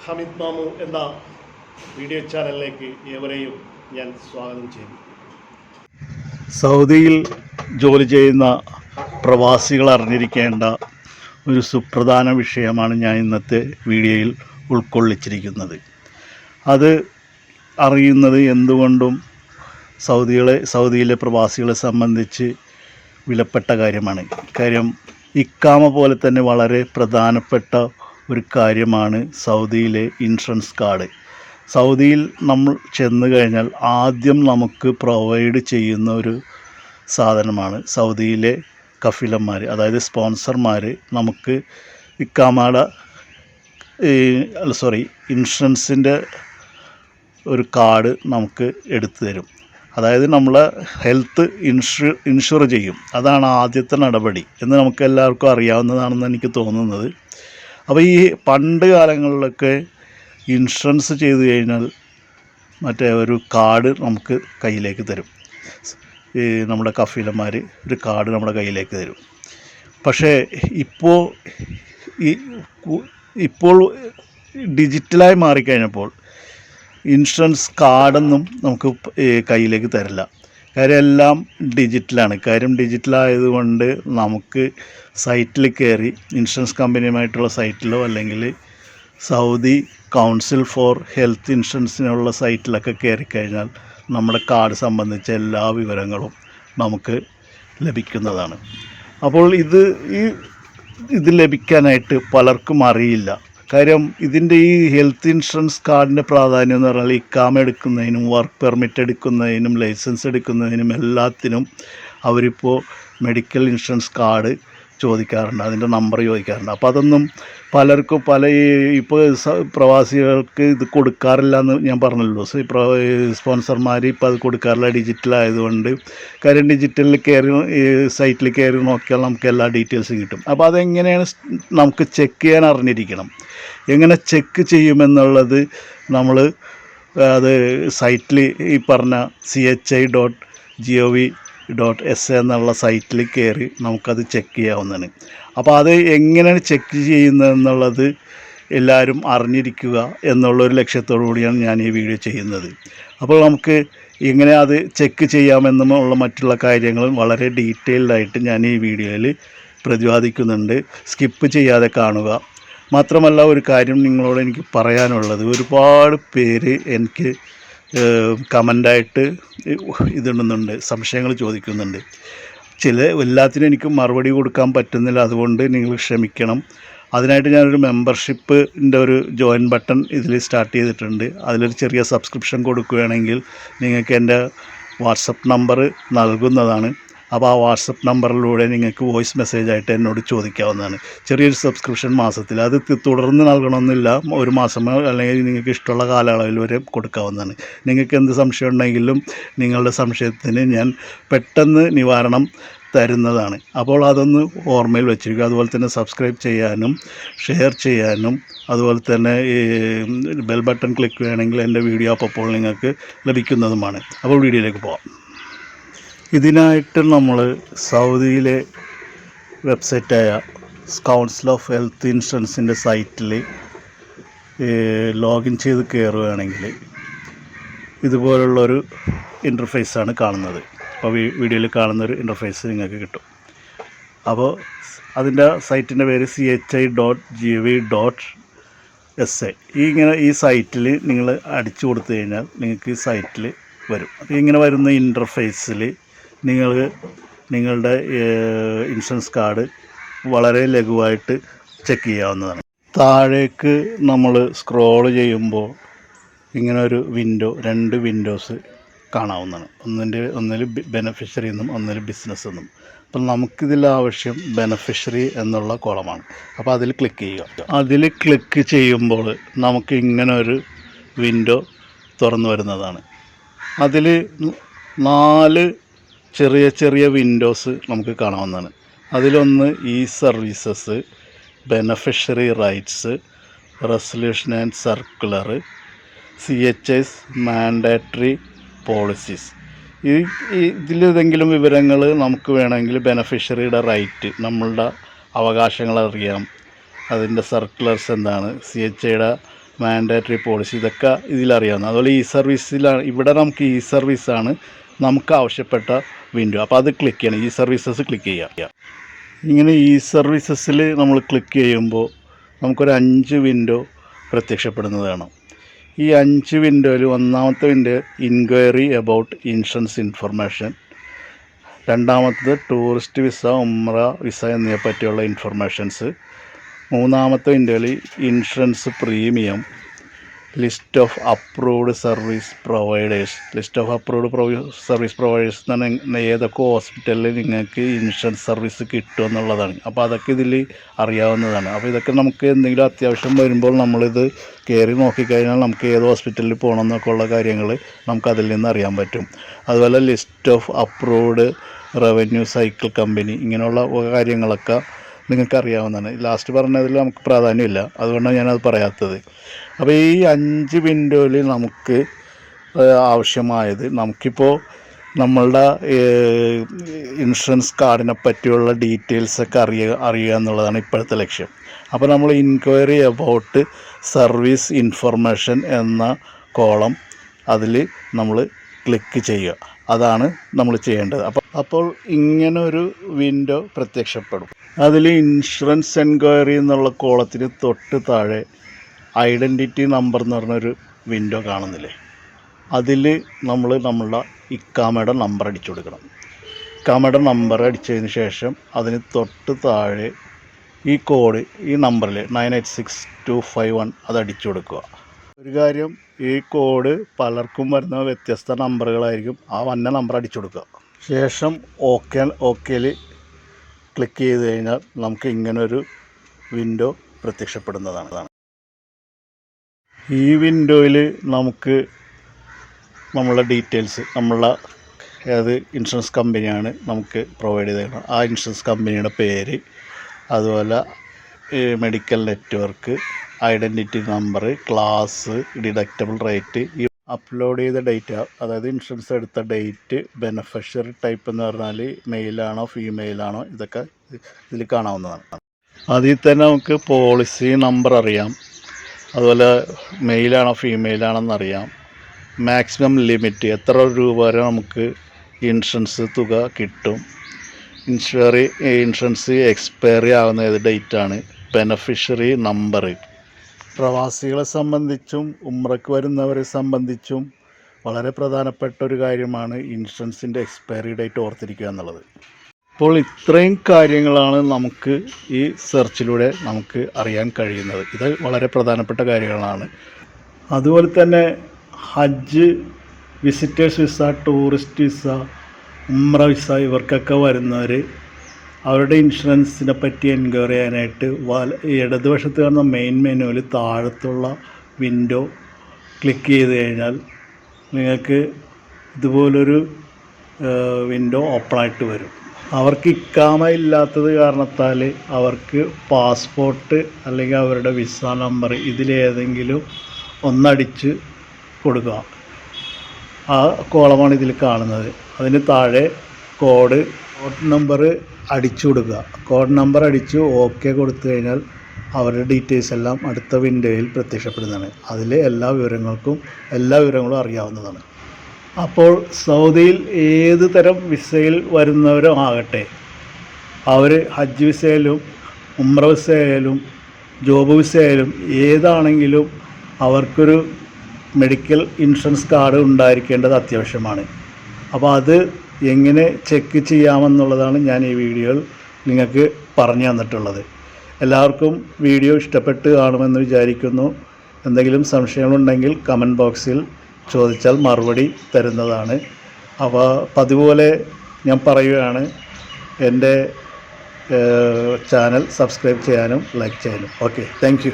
ഹമീദ് മാമു എന്ന വീഡിയോ ചാനലിലേക്ക് ഏവരെയും ഞാൻ സ്വാഗതം ചെയ്യുന്നു. സൗദിയിൽ ജോലി ചെയ്യുന്ന പ്രവാസികൾ അറിഞ്ഞിരിക്കേണ്ട ഒരു സുപ്രധാന വിഷയമാണ് ഞാൻ ഇന്നത്തെ വീഡിയോയിൽ ഉൾക്കൊള്ളിച്ചിരിക്കുന്നത്. അത് അറിയുന്നത് എന്തുകൊണ്ടും സൗദിയിലെ പ്രവാസികളെ സംബന്ധിച്ച് വിലപ്പെട്ട കാര്യമാണ്. കാര്യം ഇക്കാമ പോലെ തന്നെ വളരെ പ്രധാനപ്പെട്ട ഒരു കാര്യമാണ് സൗദിയിലെ ഇൻഷുറൻസ് കാർഡ്. സൗദിയിൽ നമ്മൾ ചെന്ന് കഴിഞ്ഞാൽ ആദ്യം നമുക്ക് പ്രൊവൈഡ് ചെയ്യുന്ന ഒരു സാധനമാണ് സൗദിയിലെ കഫീലന്മാർ, അതായത് സ്പോൺസർമാർ നമുക്ക് ഇക്കാമയുടെ ഇൻഷുറൻസിൻ്റെ ഒരു കാർഡ് നമുക്ക് എടുത്തു തരും. അതായത് നമ്മളെ ഹെൽത്ത് ഇൻഷുർ ചെയ്യും. അതാണ് ആദ്യത്തെ നടപടി എന്ന് നമുക്ക് എല്ലാവർക്കും അറിയാവുന്നതാണെന്ന് എനിക്ക് തോന്നുന്നത്. അപ്പോൾ ഈ പണ്ട് കാലങ്ങളിലൊക്കെ ഇൻഷുറൻസ് ചെയ്തു കഴിഞ്ഞാൽ മറ്റേ ഒരു കാർഡ് നമുക്ക് കയ്യിലേക്ക് തരും. നമ്മുടെ കഫീലന്മാർ ഒരു കാർഡ് നമ്മുടെ കയ്യിലേക്ക് തരും. പക്ഷേ ഇപ്പോൾ ഡിജിറ്റലായി മാറിക്കഴിഞ്ഞപ്പോൾ ഇൻഷുറൻസ് കാർഡൊന്നും നമുക്ക് കയ്യിലേക്ക് തരില്ല. കാര്യം എല്ലാം ഡിജിറ്റലാണ്. കാര്യം ഡിജിറ്റലായതുകൊണ്ട് നമുക്ക് സൈറ്റിൽ കയറി ഇൻഷുറൻസ് കമ്പനിയുമായിട്ടുള്ള സൈറ്റിലോ അല്ലെങ്കിൽ സൗദി കൗൺസിൽ ഫോർ ഹെൽത്ത് ഇൻഷുറൻസിനുള്ള സൈറ്റിലൊക്കെ കയറിക്കഴിഞ്ഞാൽ നമ്മുടെ കാർഡ് സംബന്ധിച്ച എല്ലാ വിവരങ്ങളും നമുക്ക് ലഭിക്കുന്നതാണ്. അപ്പോൾ ഇത് ലഭിക്കാനായിട്ട് പലർക്കും അറിയില്ല. കാര്യം ഇതിൻ്റെ ഈ ഹെൽത്ത് ഇൻഷുറൻസ് കാർഡിൻ്റെ പ്രാധാന്യം എന്ന് പറഞ്ഞാൽ ഇക്കാമ എടുക്കുന്നതിനും വർക്ക് പെർമിറ്റ് എടുക്കുന്നതിനും ലൈസൻസ് എടുക്കുന്നതിനും എല്ലാത്തിനും അവരിപ്പോൾ മെഡിക്കൽ ഇൻഷുറൻസ് കാർഡ് ചോദിക്കാറുണ്ട്, അതിൻ്റെ നമ്പർ ചോദിക്കാറുണ്ട്. അപ്പോൾ അതൊന്നും പലർക്കും ഇപ്പോൾ പ്രവാസികൾക്ക് ഇത് കൊടുക്കാറില്ല എന്ന് ഞാൻ പറഞ്ഞല്ലോ. സ്പോൺസർമാർ ഇപ്പോൾ അത് കൊടുക്കാറില്ല, ഡിജിറ്റലായതുകൊണ്ട്. കാര്യം ഡിജിറ്റലിൽ കയറി സൈറ്റിൽ കയറി നോക്കിയാൽ നമുക്ക് എല്ലാ ഡീറ്റെയിൽസും കിട്ടും. അപ്പോൾ അതെങ്ങനെയാണ് നമുക്ക് ചെക്ക് ചെയ്യാൻ അറിഞ്ഞിരിക്കണം. എങ്ങനെ ചെക്ക് ചെയ്യുമെന്നുള്ളത് നമ്മൾ അത് സൈറ്റിൽ ഈ പറഞ്ഞ CHI.gov.sa എന്നുള്ള സൈറ്റിൽ കയറി നമുക്കത് ചെക്ക് ചെയ്യാവുന്നതാണ്. അപ്പോൾ അത് എങ്ങനെയാണ് ചെക്ക് ചെയ്യുന്നതെന്നുള്ളത് എല്ലാവരും അറിഞ്ഞിരിക്കുക എന്നുള്ളൊരു ലക്ഷ്യത്തോടു കൂടിയാണ് ഞാൻ ഈ വീഡിയോ ചെയ്യുന്നത്. അപ്പോൾ നമുക്ക് എങ്ങനെ അത് ചെക്ക് ചെയ്യാമെന്നുള്ള മറ്റുള്ള കാര്യങ്ങളും വളരെ ഡീറ്റെയിൽഡായിട്ട് ഞാൻ ഈ വീഡിയോയിൽ പ്രതിപാദിക്കുന്നുണ്ട്. സ്കിപ്പ് ചെയ്യാതെ കാണുക. മാത്രമല്ല ഒരു കാര്യം നിങ്ങളോട് എനിക്ക് പറയാനുള്ളത്, ഒരുപാട് പേര് എനിക്ക് കമൻ്റായിട്ട് ഇതിടുന്നുണ്ട്, സംശയങ്ങൾ ചോദിക്കുന്നുണ്ട്. എല്ലാത്തിനും എനിക്ക് മറുപടി കൊടുക്കാൻ പറ്റുന്നില്ല, അതുകൊണ്ട് നിങ്ങൾ ക്ഷമിക്കണം. അതിനായിട്ട് ഞാനൊരു മെമ്പർഷിപ്പിൻ്റെ ഒരു ജോയിൻ ബട്ടൺ ഇതിൽ സ്റ്റാർട്ട് ചെയ്തിട്ടുണ്ട്. അതിലൊരു ചെറിയ സബ്സ്ക്രിപ്ഷൻ കൊടുക്കുകയാണെങ്കിൽ നിങ്ങൾക്ക് എൻ്റെ വാട്സപ്പ് നമ്പർ നൽകുന്നതാണ്. അപ്പോൾ ആ വാട്സപ്പ് നമ്പറിലൂടെ നിങ്ങൾക്ക് വോയിസ് മെസ്സേജായിട്ട് എന്നോട് ചോദിക്കാവുന്നതാണ്. ചെറിയൊരു സബ്സ്ക്രിപ്ഷൻ മാസത്തിൽ, അത് തുടർന്ന് നൽകണമെന്നില്ല, ഒരു മാസമോ അല്ലെങ്കിൽ നിങ്ങൾക്ക് ഇഷ്ടമുള്ള കാലയളവിൽ വരെ കൊടുക്കാവുന്നതാണ്. നിങ്ങൾക്ക് എന്ത് സംശയം ഉണ്ടെങ്കിലും നിങ്ങളുടെ സംശയത്തിന് ഞാൻ പെട്ടെന്ന് നിവാരണം തരുന്നതാണ്. അപ്പോൾ അതൊന്ന് ഓർമ്മയിൽ വെച്ചിരിക്കുക. അതുപോലെ തന്നെ സബ്സ്ക്രൈബ് ചെയ്യാനും ഷെയർ ചെയ്യാനും അതുപോലെ തന്നെ ഈ ബെൽ ബട്ടൺ ക്ലിക്ക് ചെയ്യുകയാണെങ്കിൽ എൻ്റെ വീഡിയോ അപ്പോൾ നിങ്ങൾക്ക് ലഭിക്കുന്നതുമാണ്. അപ്പോൾ വീഡിയോയിലേക്ക് പോകാം. ഇതിനായിട്ട് നമ്മൾ സൗദിയിലെ വെബ്സൈറ്റായ കൗൺസിൽ ഓഫ് ഹെൽത്ത് ഇൻഷുറൻസിൻ്റെ സൈറ്റിൽ ലോഗിൻ ചെയ്ത് കയറുകയാണെങ്കിൽ ഇതുപോലുള്ളൊരു ഇൻ്റർഫേസാണ് കാണുന്നത്. അപ്പോൾ വീഡിയോയിൽ കാണുന്നൊരു ഇൻ്റർഫേസ് നിങ്ങൾക്ക് കിട്ടും. അപ്പോൾ അതിൻ്റെ സൈറ്റിൻ്റെ പേര് CHI.gov.sa. ഈ സൈറ്റിൽ നിങ്ങൾ അടിച്ചു കൊടുത്തു കഴിഞ്ഞാൽ നിങ്ങൾക്ക് ഈ സൈറ്റിൽ വരും. അപ്പോൾ ഇങ്ങനെ വരുന്ന ഇൻ്റർഫേസിൽ നിങ്ങളുടെ ഇൻഷുറൻസ് കാർഡ് വളരെ ലഘുവായിട്ട് ചെക്ക് ചെയ്യാവുന്നതാണ്. താഴേക്ക് നമ്മൾ സ്ക്രോൾ ചെയ്യുമ്പോൾ ഇങ്ങനെ ഒരു രണ്ട് വിൻഡോസ് കാണാവുന്നതാണ്. ഒന്നിൽ ബെനഫിഷ്യറി എന്നും ഒന്നിൽ ബിസിനസ് എന്നും. അപ്പം നമുക്കിതിൽ ആവശ്യം ബെനഫിഷ്യറി എന്നുള്ള കോളമാണ്. അപ്പോൾ അതിൽ ക്ലിക്ക് ചെയ്യുക. അതിൽ ക്ലിക്ക് ചെയ്യുമ്പോൾ നമുക്ക് ഇങ്ങനെ ഒരു വിൻഡോ തുറന്നു വരുന്നതാണ്. അതിൽ 4 ചെറിയ വിൻഡോസ് നമുക്ക് കാണാവുന്നതാണ്. അതിലൊന്ന് services, beneficiary rights, resolution and circular, CHI's mandatory policies. ഇതിലേതെങ്കിലും വിവരങ്ങൾ നമുക്ക് വേണമെങ്കിൽ ബെനഫിഷ്യറിയുടെ റൈറ്റ്, നമ്മളുടെ അവകാശങ്ങൾ അറിയാം, അതിൻ്റെ സർക്കുലർസ് എന്താണ്, CHIയുടെ മാൻഡേറ്ററി പോളിസി ഇതൊക്കെ ഇതിലറിയാവുന്നത്. അതുപോലെ ഇ സർവീസിലാണ്, ഇവിടെ നമുക്ക് ഇ സർവീസാണ് നമുക്ക് ആവശ്യപ്പെട്ട വിൻഡോ. അപ്പോൾ അത് ക്ലിക്ക് ചെയ്യണം, ഇ സർവീസസ് ക്ലിക്ക് ചെയ്യുക. ഇങ്ങനെ ഇ സർവീസസിൽ നമ്മൾ ക്ലിക്ക് ചെയ്യുമ്പോൾ നമുക്കൊരു 5 വിൻഡോ പ്രത്യക്ഷപ്പെടുന്നതാണ്. ഈ 5 വിൻഡോയിൽ ഒന്നാമത്തെ window inquiry about insurance information, രണ്ടാമത്തത് ടൂറിസ്റ്റ് വിസ, ഉംറ വിസ എന്നിവയെ പറ്റിയുള്ള ഇൻഫർമേഷൻസ്, മൂന്നാമത്തെ വിൻഡോയിൽ insurance premium, list of approved service providers. List of approved service providers എന്ന് പറഞ്ഞാൽ ഏതൊക്കെ ഹോസ്പിറ്റലിൽ നിങ്ങൾക്ക് ഇൻഷുറൻസ് സർവീസ് കിട്ടും എന്നുള്ളതാണ്. അപ്പോൾ അതൊക്കെ ഇതിൽ അറിയാവുന്നതാണ്. അപ്പോൾ ഇതൊക്കെ നമുക്ക് എന്തെങ്കിലും അത്യാവശ്യം വരുമ്പോൾ നമ്മളിത് കയറി നോക്കിക്കഴിഞ്ഞാൽ നമുക്ക് ഏത് ഹോസ്പിറ്റലിൽ പോകണം എന്നൊക്കെ ഉള്ള കാര്യങ്ങൾ നമുക്കതിൽ നിന്ന് അറിയാൻ പറ്റും. അതുപോലെ list of approved revenue cycle company, ഇങ്ങനെയുള്ള കാര്യങ്ങളൊക്കെ നിങ്ങൾക്ക് അറിയാവുന്നതാണ്. ലാസ്റ്റ് പറഞ്ഞതിൽ നമുക്ക് പ്രാധാന്യമില്ല, അതുകൊണ്ടാണ് ഞാനത് പറയാത്തത്. അപ്പോൾ ഈ 5 വിൻഡോയിൽ നമുക്ക് ആവശ്യമായത്, നമുക്കിപ്പോൾ നമ്മളുടെ ഇൻഷുറൻസ് കാർഡിനെ പറ്റിയുള്ള ഡീറ്റെയിൽസൊക്കെ അറിയുക എന്നുള്ളതാണ് ഇപ്പോഴത്തെ ലക്ഷ്യം. അപ്പോൾ നമ്മൾ ഇൻക്വയറി അബൌട്ട് സർവീസ് ഇൻഫർമേഷൻ എന്ന കോളം അതിൽ നമ്മൾ ക്ലിക്ക് ചെയ്യുക. അതാണ് നമ്മൾ ചെയ്യേണ്ടത്. അപ്പോൾ ഇങ്ങനൊരു വിൻഡോ പ്രത്യക്ഷപ്പെടും. അതിൽ ഇൻഷുറൻസ് എൻക്വയറി എന്നുള്ള കോളത്തിന് തൊട്ട് താഴെ ഐഡൻറ്റിറ്റി നമ്പർ എന്ന് പറഞ്ഞൊരു വിൻഡോ കാണുന്നില്ലേ, അതിൽ നമ്മൾ നമ്മളുടെ ഇക്കാമയുടെ നമ്പർ അടിച്ചു കൊടുക്കണം. ഇക്കാമയുടെ നമ്പർ അടിച്ചതിന് ശേഷം അതിന് തൊട്ട് താഴെ ഈ കോഡ്, ഈ നമ്പറിൽ 986251 അത് അടിച്ചു കൊടുക്കുക. ഒരു കാര്യം, ഈ കോഡ് പലർക്കും വരുന്ന വ്യത്യസ്ത നമ്പറുകളായിരിക്കും. ആ വന്ന നമ്പർ അടിച്ചു കൊടുക്കുക. ശേഷം ഓക്കേയിൽ ക്ലിക്ക് ചെയ്ത് കഴിഞ്ഞാൽ നമുക്ക് ഇങ്ങനൊരു വിൻഡോ പ്രത്യക്ഷപ്പെടുന്നതാണ്. ഈ വിൻഡോയിൽ നമുക്ക് നമ്മളുടെ ഡീറ്റെയിൽസ്, നമ്മളുടെ ഏത് ഇൻഷുറൻസ് കമ്പനിയാണ് നമുക്ക് പ്രൊവൈഡ് ചെയ്തേക്കുന്നത്, ആ ഇൻഷുറൻസ് കമ്പനിയുടെ പേര്, അതുപോലെ medical network, identity number, class, deductible rate, ഈ അപ്ലോഡ് ചെയ്ത ഡേറ്റ്, അതായത് ഇൻഷുറൻസ് എടുത്ത ഡേറ്റ്, ബെനഫിഷ്യറി ടൈപ്പ് എന്ന് പറഞ്ഞാൽ മെയിലാണോ ഫീമെയിലാണോ, ഇതൊക്കെ ഇതിൽ കാണാവുന്നതാണ്. അതിൽ തന്നെ നമുക്ക് പോളിസി നമ്പർ അറിയാം, അതുപോലെ മെയിലാണോ ഫീമെയിലാണെന്നറിയാം, മാക്സിമം ലിമിറ്റ് എത്ര രൂപ വരെ നമുക്ക് ഇൻഷുറൻസ് തുക കിട്ടും, ഇൻഷുറൻസ് എക്സ്പയറി ആകുന്ന ഏത് ഡേറ്റാണ്, ബെനഫിഷ്യറി നമ്പർ. പ്രവാസികളെ സംബന്ധിച്ചും ഉംറയ്ക്ക് വരുന്നവരെ സംബന്ധിച്ചും വളരെ പ്രധാനപ്പെട്ട ഒരു കാര്യമാണ് ഇൻഷുറൻസിൻ്റെ എക്സ്പയറി ഡേറ്റ് ഓർത്തിരിക്കുക എന്നുള്ളത്. അപ്പോൾ ഇത്രയും കാര്യങ്ങളാണ് നമുക്ക് ഈ സെർച്ചിലൂടെ നമുക്ക് അറിയാൻ കഴിയുന്നത്. ഇത് വളരെ പ്രധാനപ്പെട്ട കാര്യങ്ങളാണ്. അതുപോലെ തന്നെ ഹജ്ജ്, വിസിറ്റേഴ്സ് വിസ, ടൂറിസ്റ്റ് വിസ, ഉംറ വിസ ഇവർക്കൊക്കെ വരുന്നവർ അവരുടെ ഇൻഷുറൻസിനെ പറ്റി എൻക്വയറി ചെയ്യാനായിട്ട് ഇടതുവശത്ത് കാണുന്ന മെയിൻ മെനുവിൽ താഴത്തുള്ള വിൻഡോ ക്ലിക്ക് ചെയ്ത് കഴിഞ്ഞാൽ നിങ്ങൾക്ക് ഇതുപോലൊരു വിൻഡോ ഓപ്പണായിട്ട് വരും. അവർക്ക് ഇക്കാമ ഇല്ലാത്തത് കാരണത്താൽ അവർക്ക് പാസ്പോർട്ട് അല്ലെങ്കിൽ അവരുടെ വിസ നമ്പർ ഇതിലേതെങ്കിലും ഒന്നടിച്ച് കൊടുക്കുക. ആ കോളമാണ് ഇതിൽ കാണുന്നത്. അതിന് താഴെ കോഡ് നമ്പർ അടിച്ചു കൊടുക്കുക. കോഡ് നമ്പർ അടിച്ച് ഓക്കെ കൊടുത്തു കഴിഞ്ഞാൽ അവരുടെ ഡീറ്റെയിൽസ് എല്ലാം അടുത്ത വിൻഡോയിൽ പ്രത്യക്ഷപ്പെടുന്നതാണ്. അതിൽ എല്ലാ വിവരങ്ങളും അറിയാവുന്നതാണ്. അപ്പോൾ സൗദിയിൽ ഏത് തരം വിസയിൽ വരുന്നവരും ആകട്ടെ, അവർ ഹജ്ജ് വിസയിലും ഉംറ വിസയിലും ജോബ് വിസയിലും ഏതാണെങ്കിലും അവർക്കൊരു മെഡിക്കൽ ഇൻഷുറൻസ് കാർഡ് ഉണ്ടായിരിക്കേണ്ടത് അത്യാവശ്യമാണ്. അപ്പോൾ അത് എങ്ങനെ ചെക്ക് ചെയ്യാമെന്നുള്ളതാണ് ഞാൻ ഈ വീഡിയോയിൽ നിങ്ങൾക്ക് പറഞ്ഞു തന്നിട്ടുള്ളത്. എല്ലാവർക്കും വീഡിയോ ഇഷ്ടപ്പെട്ട് കാണുമെന്ന് വിചാരിക്കുന്നു. എന്തെങ്കിലും സംശയങ്ങളുണ്ടെങ്കിൽ കമൻറ്റ് ബോക്സിൽ ചോദിച്ചാൽ മറുപടി തരുന്നതാണ്. അപ്പോൾ പതിപോലെ ഞാൻ പറയുകയാണ്, എൻ്റെ ചാനൽ സബ്സ്ക്രൈബ് ചെയ്യാനും ലൈക്ക് ചെയ്യാനും. Okay, thank you.